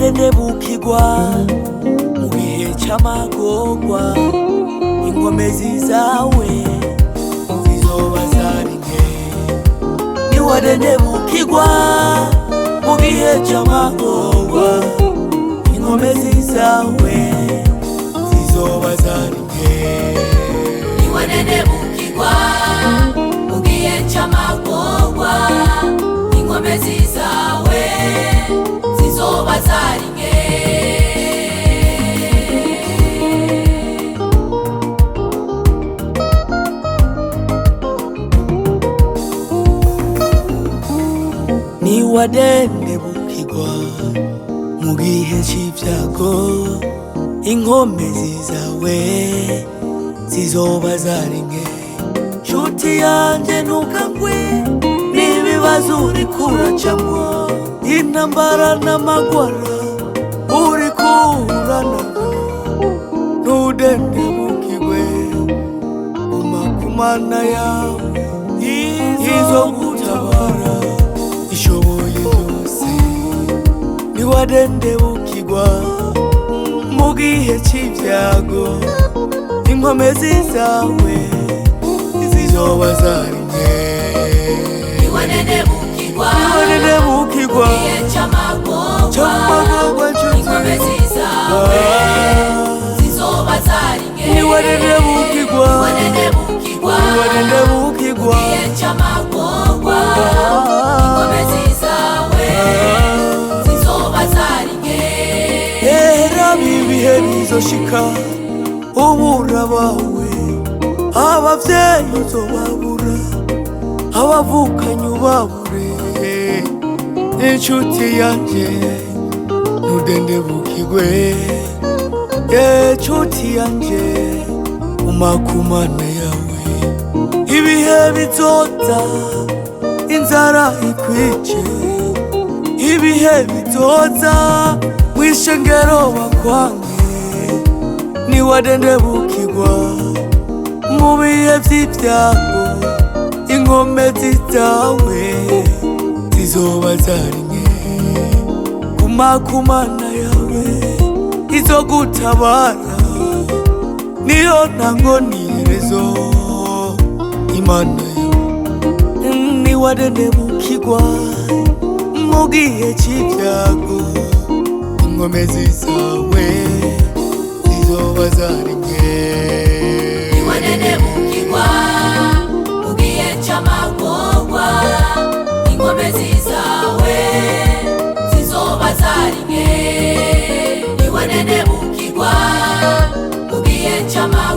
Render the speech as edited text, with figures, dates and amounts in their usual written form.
niwadendebukirwa mu bihe c'amagorwa, inkomezi zawe zizoba zari nke. Niwadendebukirwa mu bihe c'amagorwa, inkomezi zawe zizoba zari nke. Niwadendebukirwa mu gihe c'amagorwa, inkomezi zawe zizoba zari nke. Niwadendebukirwa mu gihe c'ivyago, inkomezi zawe zizoba zari nke. Nshuti yanje ntukagwe n'ibibazo uriko uracamwo, intambara n'amagwara uriko uranavyo. Ntudendebukirwe, guma ku Mana yawe izogutabara ishoboye byose. Niwadendebukirwa mu gihe c'ivyago, inkomezi zawe zizoba zari nke. Niwadendebukirwa mu gihe c'amagorwa, inkomezi zawe zizoba zari nke. Niwadendebukirwa gihe c'amagorwa, inkomezi zawe zizoba zari nke. Era bibihe bizoshika ubura bawe, abavyeyi uzobabura, abavukanyi ubabure. Inshuti yanje ntudendebukirwe, inshuti yanje guma ku Mana yawe. Ibihe bizoza inzara ikwice, ibihe bizoza mw'ishengero bakwange. Niwadendebukirwa mu bihe vy'ivyago, inkomezi zawe zizoba zari nke. Guma ku Mana yawe izogutabara, niyo ntango n'iherezo. Imana yawe niwadendebukirwa mu gihe c'ivyago, inkomezi zawe zizoba zari nke. Niwadendebukirwa mu gihe c'amagorwa, inkomezi zawe zizoba zari nke. Niwadendebukirwa mu gihe c'amagorwa,